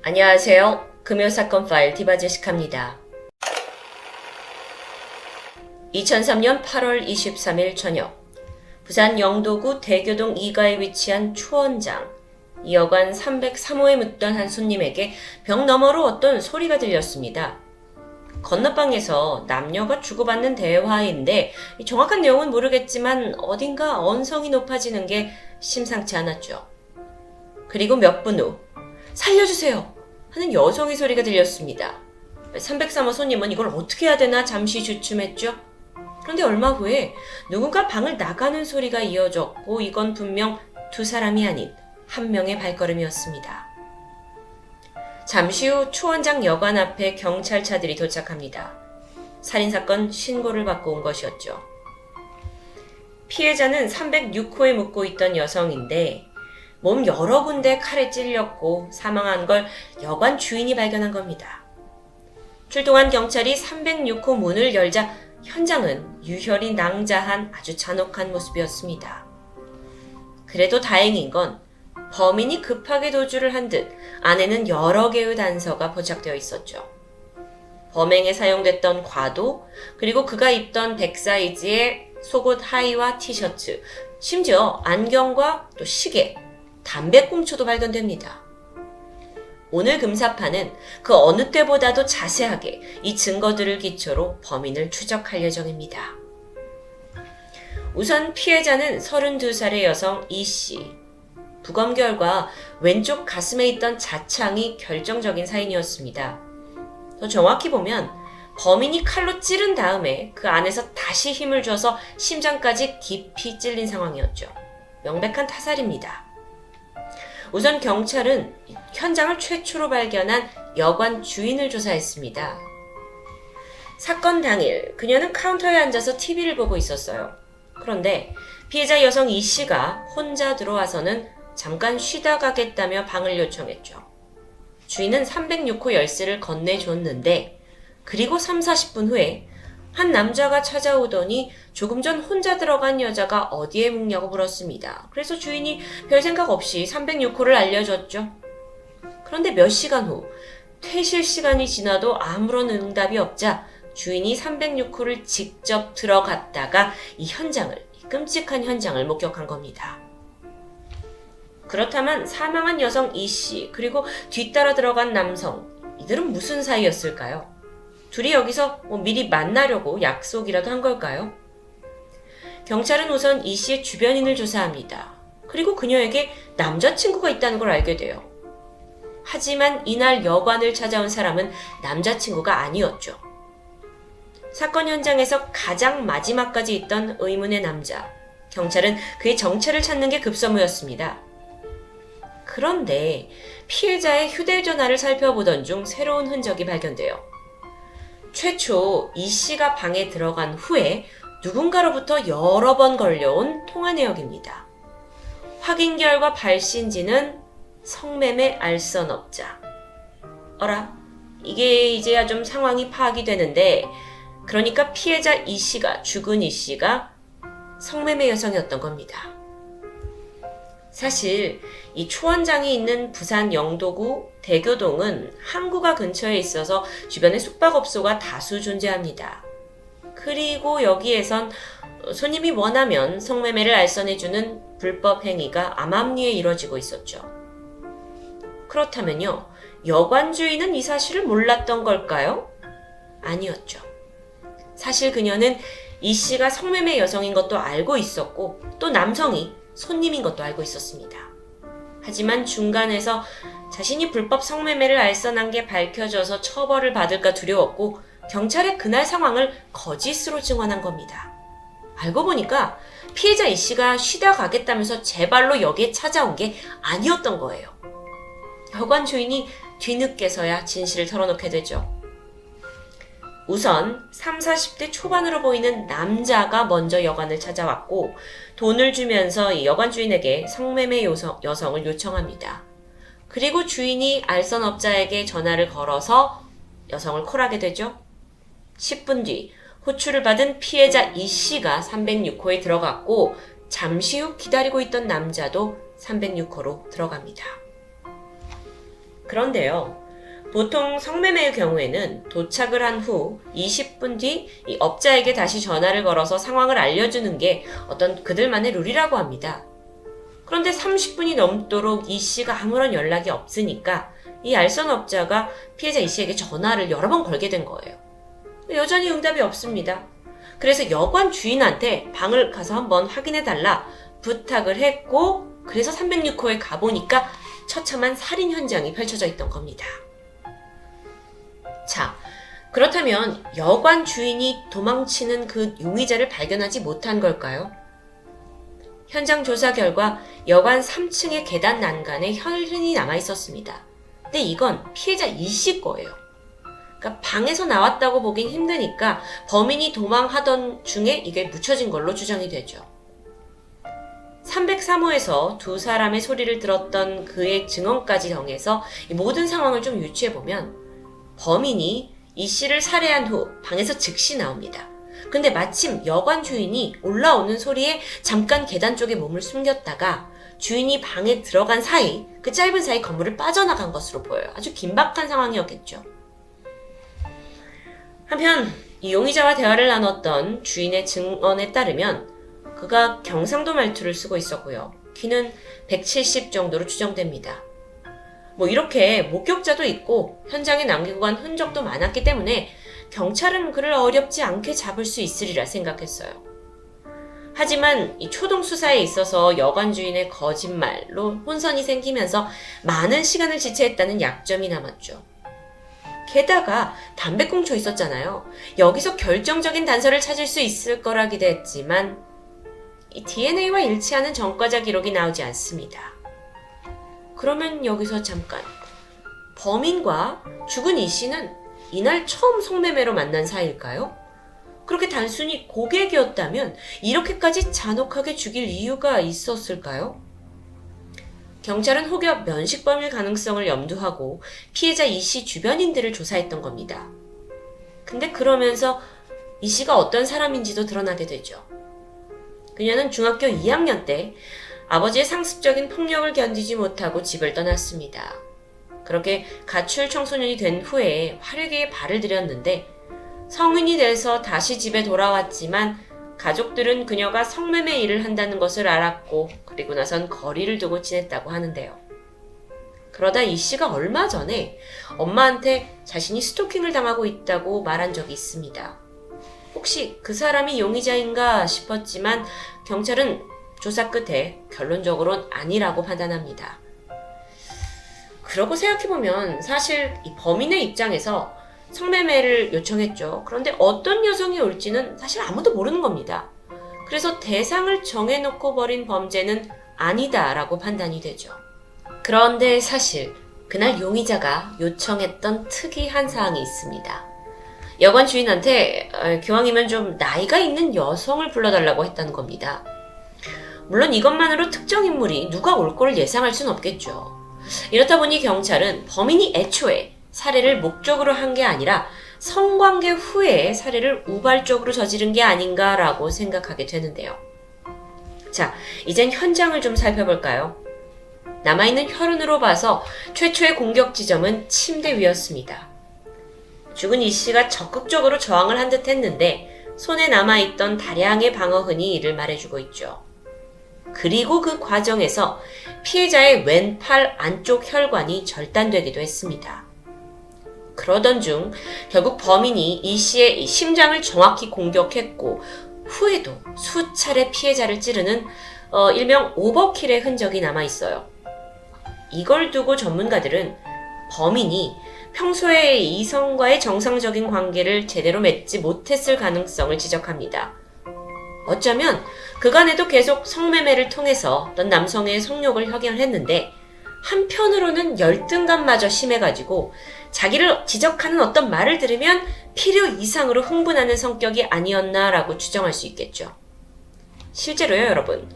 안녕하세요. 금요사건 파일 디바제시카입니다. 2003년 8월 23일 저녁, 부산 영도구 대교동 2가에 위치한 초원장, 이 여관 303호에 묵던 한 손님에게 벽 너머로 어떤 소리가 들렸습니다. 건너방에서 남녀가 주고받는 대화인데 정확한 내용은 모르겠지만 어딘가 언성이 높아지는 게 심상치 않았죠. 그리고 몇 분 후 살려주세요! 하는 여성의 소리가 들렸습니다. 303호 손님은 이걸 어떻게 해야 되나 잠시 주춤했죠. 그런데 얼마 후에 누군가 방을 나가는 소리가 이어졌고 이건 분명 두 사람이 아닌 한 명의 발걸음이었습니다. 잠시 후 초원장 여관 앞에 경찰차들이 도착합니다. 살인사건 신고를 받고 온 것이었죠. 피해자는 306호에 묵고 있던 여성인데 몸 여러 군데 칼에 찔렸고 사망한 걸 여관 주인이 발견한 겁니다. 출동한 경찰이 306호 문을 열자 현장은 유혈이 낭자한 아주 잔혹한 모습이었습니다. 그래도 다행인 건 범인이 급하게 도주를 한 듯 안에는 여러 개의 단서가 포착되어 있었죠. 범행에 사용됐던 과도, 그리고 그가 입던 백사이즈의 속옷 하의와 티셔츠, 심지어 안경과 또 시계, 담배꽁초도 발견됩니다. 오늘 금사파는 그 어느 때보다도 자세하게 이 증거들을 기초로 범인을 추적할 예정입니다. 우선 피해자는 32살의 여성 E씨. 부검 결과 왼쪽 가슴에 있던 자창이 결정적인 사인이었습니다. 더 정확히 보면 범인이 칼로 찌른 다음에 그 안에서 다시 힘을 줘서 심장까지 깊이 찔린 상황이었죠. 명백한 타살입니다. 우선 경찰은 현장을 최초로 발견한 여관 주인을 조사했습니다. 사건 당일 그녀는 카운터에 앉아서 TV를 보고 있었어요. 그런데 피해자 여성 E씨가 혼자 들어와서는 잠깐 쉬다 가겠다며 방을 요청했죠. 주인은 306호 열쇠를 건네줬는데 그리고 30-40분 후에 한 남자가 찾아오더니 조금 전 혼자 들어간 여자가 어디에 묵냐고 물었습니다. 그래서 주인이 별 생각 없이 306호를 알려줬죠. 그런데 몇 시간 후 퇴실 시간이 지나도 아무런 응답이 없자 주인이 306호를 직접 들어갔다가 이 끔찍한 현장을 목격한 겁니다. 그렇다면 사망한 여성 E씨 그리고 뒤따라 들어간 남성, 이들은 무슨 사이였을까요? 둘이 여기서 미리 만나려고 약속이라도 한 걸까요? 경찰은 우선 E씨의 주변인을 조사합니다. 그리고 그녀에게 남자친구가 있다는 걸 알게 돼요. 하지만 이날 여관을 찾아온 사람은 남자친구가 아니었죠. 사건 현장에서 가장 마지막까지 있던 의문의 남자. 경찰은 그의 정체를 찾는 게 급선무였습니다. 그런데 피해자의 휴대전화를 살펴보던 중 새로운 흔적이 발견돼요. 최초 E씨가 방에 들어간 후에 누군가로부터 여러 번 걸려온 통화 내역입니다. 확인 결과 발신지는 성매매 알선업자. 어라, 이게 이제야 좀 상황이 파악이 되는데 그러니까 피해자 E씨가, 죽은 E씨가 성매매 여성이었던 겁니다. 사실 이 초원장이 있는 부산 영도구 대교동은 항구가 근처에 있어서 주변에 숙박업소가 다수 존재합니다. 그리고 여기에선 손님이 원하면 성매매를 알선해주는 불법 행위가 암암리에 이뤄지고 있었죠. 그렇다면요, 여관 주인은 이 사실을 몰랐던 걸까요? 아니었죠. 사실 그녀는 E씨가 성매매 여성인 것도 알고 있었고 또 남성이 손님인 것도 알고 있었습니다. 하지만 중간에서 자신이 불법 성매매를 알선한 게 밝혀져서 처벌을 받을까 두려웠고 경찰에 그날 상황을 거짓으로 증언한 겁니다. 알고 보니까 피해자 E씨가 쉬다 가겠다면서 제 발로 여기에 찾아온 게 아니었던 거예요. 여관 주인이 뒤늦게서야 진실을 털어놓게 되죠. 우선 30-40대 초반으로 보이는 남자가 먼저 여관을 찾아왔고 돈을 주면서 이 여관 주인에게 성매매 여성을 요청합니다. 그리고 주인이 알선업자에게 전화를 걸어서 여성을 콜하게 되죠. 10분 뒤 호출을 받은 피해자 E씨가 306호에 들어갔고 잠시 후 기다리고 있던 남자도 306호로 들어갑니다. 그런데요. 보통 성매매의 경우에는 도착을 한 후 20분 뒤 이 업자에게 다시 전화를 걸어서 상황을 알려주는 게 어떤 그들만의 룰이라고 합니다. 그런데 30분이 넘도록 이 씨가 아무런 연락이 없으니까 이 알선 업자가 피해자 이 씨에게 전화를 여러 번 걸게 된 거예요. 여전히 응답이 없습니다. 그래서 여관 주인한테 방을 가서 한번 확인해달라 부탁을 했고, 그래서 306호에 가보니까 처참한 살인 현장이 펼쳐져 있던 겁니다. 자, 그렇다면 여관 주인이 도망치는 그 용의자를 발견하지 못한 걸까요? 현장 조사 결과 여관 3층의 계단 난간에 혈흔이 남아 있었습니다. 근데 이건 피해자 이씨 거예요. 그러니까 방에서 나왔다고 보긴 힘드니까 범인이 도망하던 중에 이게 묻혀진 걸로 추정이 되죠. 303호에서 두 사람의 소리를 들었던 그의 증언까지 정해서 이 모든 상황을 좀 유추해보면 범인이 이 씨를 살해한 후 방에서 즉시 나옵니다. 근데 마침 여관 주인이 올라오는 소리에 잠깐 계단 쪽에 몸을 숨겼다가 주인이 방에 들어간 사이, 그 짧은 사이 건물을 빠져나간 것으로 보여요. 아주 긴박한 상황이었겠죠. 한편 이 용의자와 대화를 나눴던 주인의 증언에 따르면 그가 경상도 말투를 쓰고 있었고요. 키는 170 정도로 추정됩니다. 이렇게 목격자도 있고 현장에 남기고 간 흔적도 많았기 때문에 경찰은 그를 어렵지 않게 잡을 수 있으리라 생각했어요. 하지만 이 초동 수사에 있어서 여관 주인의 거짓말로 혼선이 생기면서 많은 시간을 지체했다는 약점이 남았죠. 게다가 담배 꽁초 있었잖아요. 여기서 결정적인 단서를 찾을 수 있을 거라 기대했지만 이 DNA와 일치하는 전과자 기록이 나오지 않습니다. 그러면 여기서 잠깐, 범인과 죽은 이 씨는 이날 처음 성매매로 만난 사이일까요? 그렇게 단순히 고객이었다면 이렇게까지 잔혹하게 죽일 이유가 있었을까요? 경찰은 혹여 면식범일 가능성을 염두하고 피해자 이 씨 주변인들을 조사했던 겁니다. 근데 그러면서 이 씨가 어떤 사람인지도 드러나게 되죠. 그녀는 중학교 2학년 때 아버지의 상습적인 폭력을 견디지 못하고 집을 떠났습니다. 그렇게 가출 청소년이 된 후에 화류계에 발을 들였는데 성인이 돼서 다시 집에 돌아왔지만 가족들은 그녀가 성매매 일을 한다는 것을 알았고 그리고 나선 거리를 두고 지냈다고 하는데요. 그러다 이 씨가 얼마 전에 엄마한테 자신이 스토킹을 당하고 있다고 말한 적이 있습니다. 혹시 그 사람이 용의자인가 싶었지만 경찰은 조사 끝에 결론적으로는 아니라고 판단합니다. 그러고 생각해보면 사실 이 범인의 입장에서 성매매를 요청했죠. 그런데 어떤 여성이 올지는 사실 아무도 모르는 겁니다. 그래서 대상을 정해놓고 벌인 범죄는 아니다라고 판단이 되죠. 그런데 사실 그날 용의자가 요청했던 특이한 사항이 있습니다. 여관 주인한테 기왕이면 좀 나이가 있는 여성을 불러달라고 했다는 겁니다. 물론 이것만으로 특정 인물이 누가 올 거를 예상할 순 없겠죠. 이렇다 보니 경찰은 범인이 애초에 살해를 목적으로 한 게 아니라 성관계 후에 살해를 우발적으로 저지른 게 아닌가라고 생각하게 되는데요. 자, 이젠 현장을 좀 살펴볼까요? 남아있는 혈흔으로 봐서 최초의 공격 지점은 침대 위였습니다. 죽은 이 씨가 적극적으로 저항을 한 듯 했는데 손에 남아있던 다량의 방어흔이 이를 말해주고 있죠. 그리고 그 과정에서 피해자의 왼팔 안쪽 혈관이 절단되기도 했습니다. 그러던 중 결국 범인이 이 씨의 심장을 정확히 공격했고 후에도 수차례 피해자를 찌르는 일명 오버킬의 흔적이 남아있어요. 이걸 두고 전문가들은 범인이 평소에 이성과의 정상적인 관계를 제대로 맺지 못했을 가능성을 지적합니다. 어쩌면 그간에도 계속 성매매를 통해서 어떤 남성의 성욕을 확인했는데 한편으로는 열등감마저 심해가지고 자기를 지적하는 어떤 말을 들으면 필요 이상으로 흥분하는 성격이 아니었나라고 추정할 수 있겠죠. 실제로요, 여러분.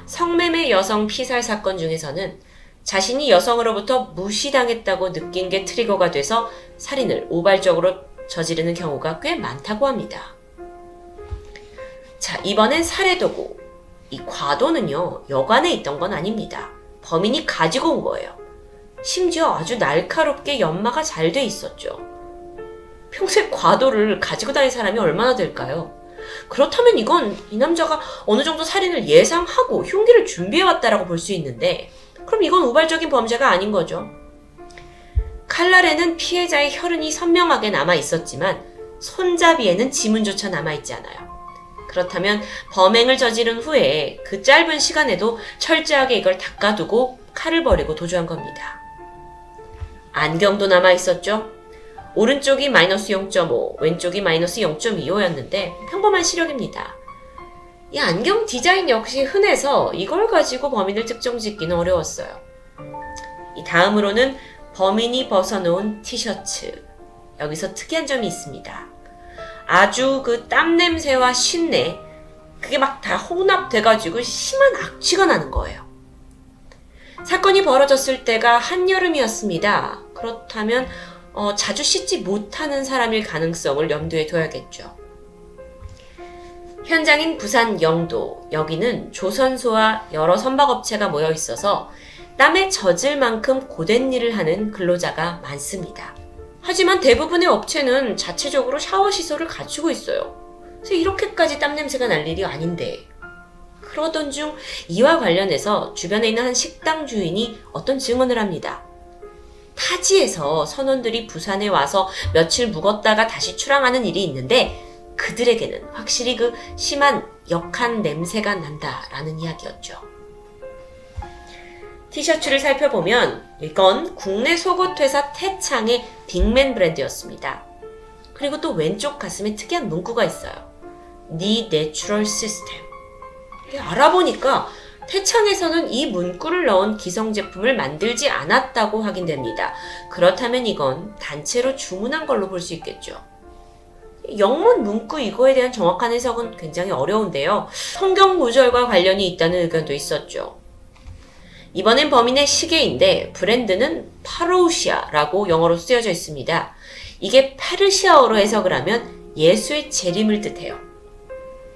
성매매 여성 피살 사건 중에서는 자신이 여성으로부터 무시당했다고 느낀 게 트리거가 돼서 살인을 우발적으로 저지르는 경우가 꽤 많다고 합니다. 자, 이번엔 살해도구. 이 과도는요, 여관에 있던 건 아닙니다. 범인이 가지고 온 거예요. 심지어 아주 날카롭게 연마가 잘 돼 있었죠. 평소에 과도를 가지고 다닐 사람이 얼마나 될까요? 그렇다면 이건 이 남자가 어느 정도 살인을 예상하고 흉기를 준비해왔다라고 볼 수 있는데, 그럼 이건 우발적인 범죄가 아닌 거죠. 칼날에는 피해자의 혈흔이 선명하게 남아 있었지만 손잡이에는 지문조차 남아있지 않아요. 그렇다면 범행을 저지른 후에 그 짧은 시간에도 철저하게 이걸 닦아두고 칼을 버리고 도주한 겁니다. 안경도 남아있었죠. 오른쪽이 마이너스 0.5, 왼쪽이 마이너스 0.25였는데 평범한 시력입니다. 이 안경 디자인 역시 흔해서 이걸 가지고 범인을 특정짓기는 어려웠어요. 이 다음으로는 범인이 벗어놓은 티셔츠. 여기서 특이한 점이 있습니다. 아주 그 땀 냄새와 신내, 그게 막 다 혼합돼가지고 심한 악취가 나는 거예요. 사건이 벌어졌을 때가 한여름이었습니다. 그렇다면 자주 씻지 못하는 사람일 가능성을 염두에 둬야겠죠. 현장인 부산 영도, 여기는 조선소와 여러 선박업체가 모여 있어서 땀에 젖을 만큼 고된 일을 하는 근로자가 많습니다. 하지만 대부분의 업체는 자체적으로 샤워 시설을 갖추고 있어요. 그래서 이렇게까지 땀 냄새가 날 일이 아닌데. 그러던 중 이와 관련해서 주변에 있는 한 식당 주인이 어떤 증언을 합니다. 타지에서 선원들이 부산에 와서 며칠 묵었다가 다시 출항하는 일이 있는데 그들에게는 확실히 그 심한 역한 냄새가 난다라는 이야기였죠. 티셔츠를 살펴보면 이건 국내 속옷 회사 태창의 빅맨 브랜드였습니다. 그리고 또 왼쪽 가슴에 특이한 문구가 있어요. The Natural System. 알아보니까 태창에서는 이 문구를 넣은 기성 제품을 만들지 않았다고 확인됩니다. 그렇다면 이건 단체로 주문한 걸로 볼 수 있겠죠. 영문 문구 이거에 대한 정확한 해석은 굉장히 어려운데요. 성경 구절과 관련이 있다는 의견도 있었죠. 이번엔 범인의 시계인데 브랜드는 파로우시아라고 영어로 쓰여져 있습니다. 이게 페르시아어로 해석을 하면 예수의 재림을 뜻해요.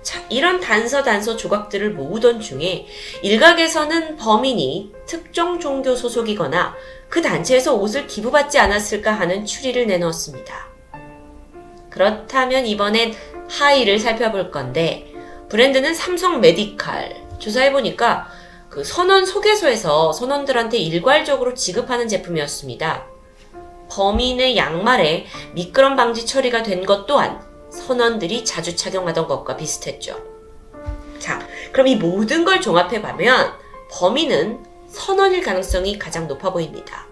자, 이런 단서 조각들을 모으던 중에 일각에서는 범인이 특정 종교 소속이거나 그 단체에서 옷을 기부받지 않았을까 하는 추리를 내놓았습니다. 그렇다면 이번엔 하의를 살펴볼 건데 브랜드는 삼성 메디칼. 조사해보니까 그 선원 소개소에서 선원들한테 일괄적으로 지급하는 제품이었습니다. 범인의 양말에 미끄럼 방지 처리가 된 것 또한 선원들이 자주 착용하던 것과 비슷했죠. 자, 그럼 이 모든 걸 종합해보면 범인은 선원일 가능성이 가장 높아 보입니다.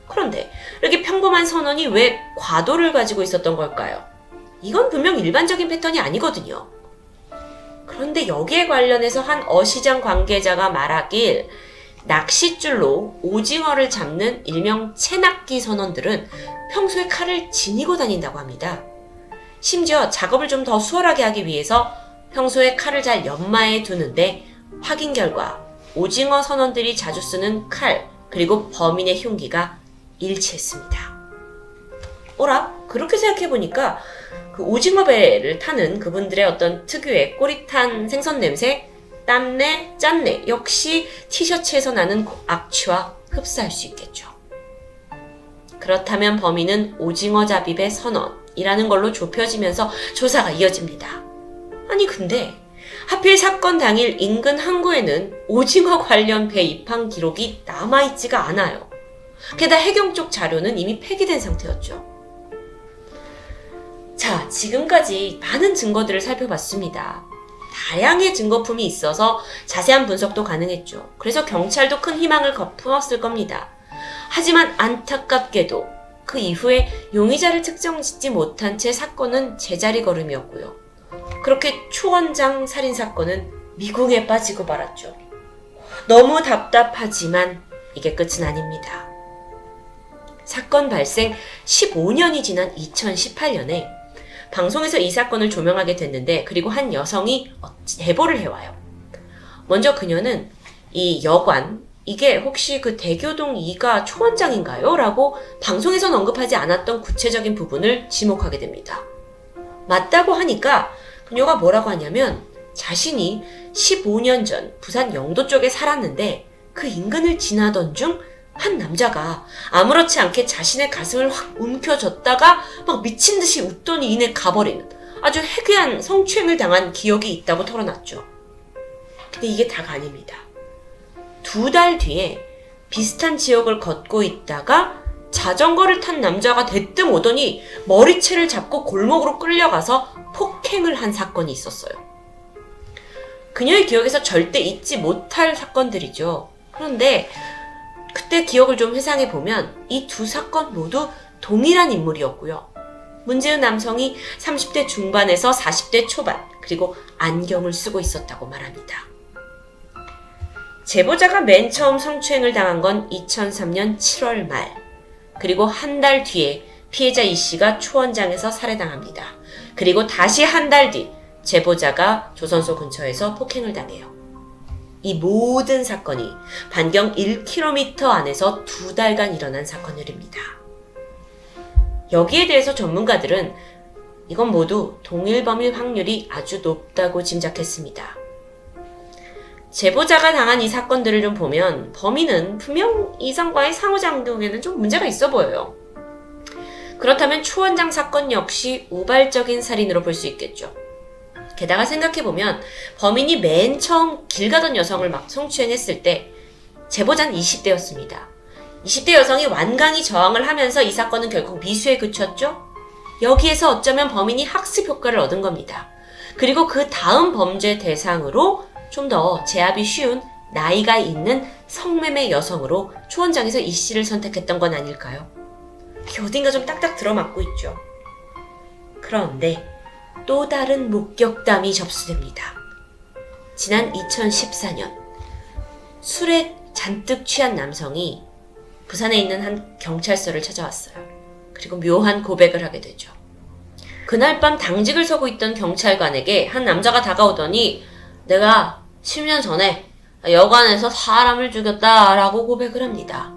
그런데 이렇게 평범한 선원이 왜 과도를 가지고 있었던 걸까요? 이건 분명 일반적인 패턴이 아니거든요. 그런데 여기에 관련해서 한 어시장 관계자가 말하길 낚싯줄로 오징어를 잡는 일명 채낚기 선원들은 평소에 칼을 지니고 다닌다고 합니다. 심지어 작업을 좀 더 수월하게 하기 위해서 평소에 칼을 잘 연마해 두는데 확인 결과 오징어 선원들이 자주 쓰는 칼 그리고 범인의 흉기가 일치했습니다. 오라? 그렇게 생각해보니까 그 오징어 배를 타는 그분들의 어떤 특유의 꼬릿한 생선 냄새, 땀내, 짠내 역시 티셔츠에서 나는 악취와 흡사할 수 있겠죠. 그렇다면 범인은 오징어 잡입의 선원이라는 걸로 좁혀지면서 조사가 이어집니다. 아니 근데 하필 사건 당일 인근 항구에는 오징어 관련 배 입항 기록이 남아있지가 않아요. 게다가 해경 쪽 자료는 이미 폐기된 상태였죠. 자, 지금까지 많은 증거들을 살펴봤습니다. 다양의 증거품이 있어서 자세한 분석도 가능했죠. 그래서 경찰도 큰 희망을 품었을 겁니다. 하지만 안타깝게도 그 이후에 용의자를 특정짓지 못한 채 사건은 제자리 걸음이었고요. 그렇게 초원장 살인사건은 미궁에 빠지고 말았죠. 너무 답답하지만 이게 끝은 아닙니다. 사건 발생 15년이 지난 2018년에 방송에서 이 사건을 조명하게 됐는데 그리고 한 여성이 제보를 해와요. 먼저 그녀는 이 여관, 이게 혹시 그 대교동 2가 초원장인가요? 라고 방송에선 언급하지 않았던 구체적인 부분을 지목하게 됩니다. 맞다고 하니까 그녀가 뭐라고 하냐면 자신이 15년 전 부산 영도 쪽에 살았는데 그 인근을 지나던 중 한 남자가 아무렇지 않게 자신의 가슴을 확 움켜쥐다가 막 미친 듯이 웃더니 이내 가버리는 아주 해괴한 성추행을 당한 기억이 있다고 털어놨죠. 근데 이게 다가 아닙니다. 2달 뒤에 비슷한 지역을 걷고 있다가 자전거를 탄 남자가 대뜸 오더니 머리채를 잡고 골목으로 끌려가서 폭행을 한 사건이 있었어요. 그녀의 기억에서 절대 잊지 못할 사건들이죠. 그런데 그때 기억을 좀 회상해보면 이 두 사건 모두 동일한 인물이었고요. 문제의 남성이 30대 중반에서 40대 초반, 그리고 안경을 쓰고 있었다고 말합니다. 제보자가 맨 처음 성추행을 당한 건 2003년 7월 말, 그리고 한 달 뒤에 피해자 이 씨가 초원장에서 살해당합니다. 그리고 다시 한 달 뒤 제보자가 조선소 근처에서 폭행을 당해요. 이 모든 사건이 반경 1km 안에서 2달간 일어난 사건들입니다. 여기에 대해서 전문가들은 이건 모두 동일 범일 확률이 아주 높다고 짐작했습니다. 제보자가 당한 이 사건들을 좀 보면 범인은 분명 이성과의 상호작용에는 좀 문제가 있어 보여요. 그렇다면 초원장 사건 역시 우발적인 살인으로 볼 수 있겠죠. 게다가 생각해보면 범인이 맨 처음 길 가던 여성을 막 성추행했을 때 제보자는 20대였습니다. 20대 여성이 완강히 저항을 하면서 이 사건은 결국 미수에 그쳤죠. 여기에서 어쩌면 범인이 학습 효과를 얻은 겁니다. 그리고 그 다음 범죄 대상으로 좀 더 제압이 쉬운 나이가 있는 성매매 여성으로 초원장에서 이 씨를 선택했던 건 아닐까요? 이게 어딘가 좀 딱딱 들어맞고 있죠. 그런데 또 다른 목격담이 접수됩니다. 지난 2014년 술에 잔뜩 취한 남성이 부산에 있는 한 경찰서를 찾아왔어요. 그리고 묘한 고백을 하게 되죠. 그날 밤 당직을 서고 있던 경찰관에게 한 남자가 다가오더니 내가 10년 전에 여관에서 사람을 죽였다라고 고백을 합니다.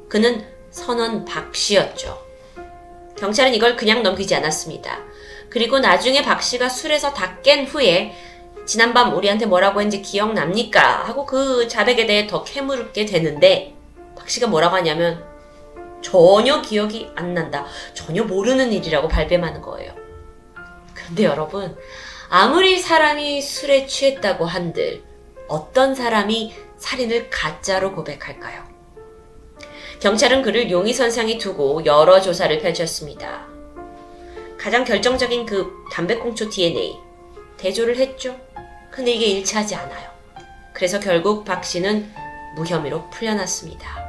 그는 선원 박 씨였죠. 경찰은 이걸 그냥 넘기지 않았습니다. 그리고 나중에 박 씨가 술에서 다 깬 후에 지난밤 우리한테 뭐라고 했는지 기억납니까? 하고 그 자백에 대해 더 캐물게 되는데 박 씨가 뭐라고 하냐면 전혀 기억이 안 난다. 전혀 모르는 일이라고 발뺌하는 거예요. 그런데 여러분, 아무리 사람이 술에 취했다고 한들 어떤 사람이 살인을 가짜로 고백할까요? 경찰은 그를 용의선상에 두고 여러 조사를 펼쳤습니다. 가장 결정적인 그 담배꽁초 DNA 대조를 했죠. 근데 이게 일치하지 않아요. 그래서 결국 박 씨는 무혐의로 풀려났습니다.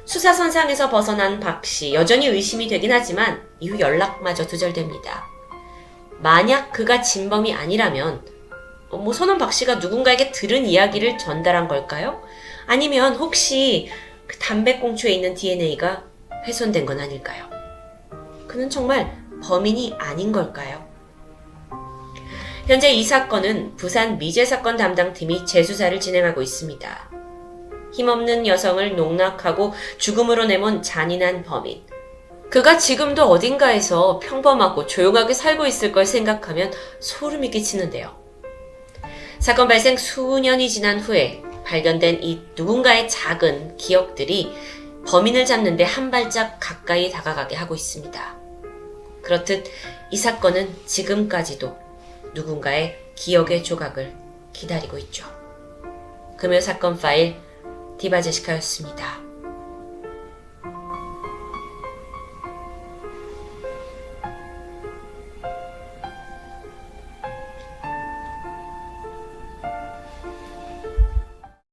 수사선상에서 벗어난 박 씨, 여전히 의심이 되긴 하지만 이후 연락마저 두절됩니다. 만약 그가 진범이 아니라면 선원 박 씨가 누군가에게 들은 이야기를 전달한 걸까요? 아니면 혹시 그 담배꽁초에 있는 DNA가 훼손된 건 아닐까요? 그는 정말 범인이 아닌 걸까요? 현재 이 사건은 부산 미제사건 담당팀이 재수사를 진행하고 있습니다. 힘없는 여성을 농락하고 죽음으로 내몬 잔인한 범인. 그가 지금도 어딘가에서 평범하고 조용하게 살고 있을 걸 생각하면 소름이 끼치는데요. 사건 발생 수년이 지난 후에 발견된 이 누군가의 작은 기억들이 범인을 잡는 데 한 발짝 가까이 다가가게 하고 있습니다. 그렇듯 이 사건은 지금까지도 누군가의 기억의 조각을 기다리고 있죠. 금요 사건 파일 디바제시카였습니다.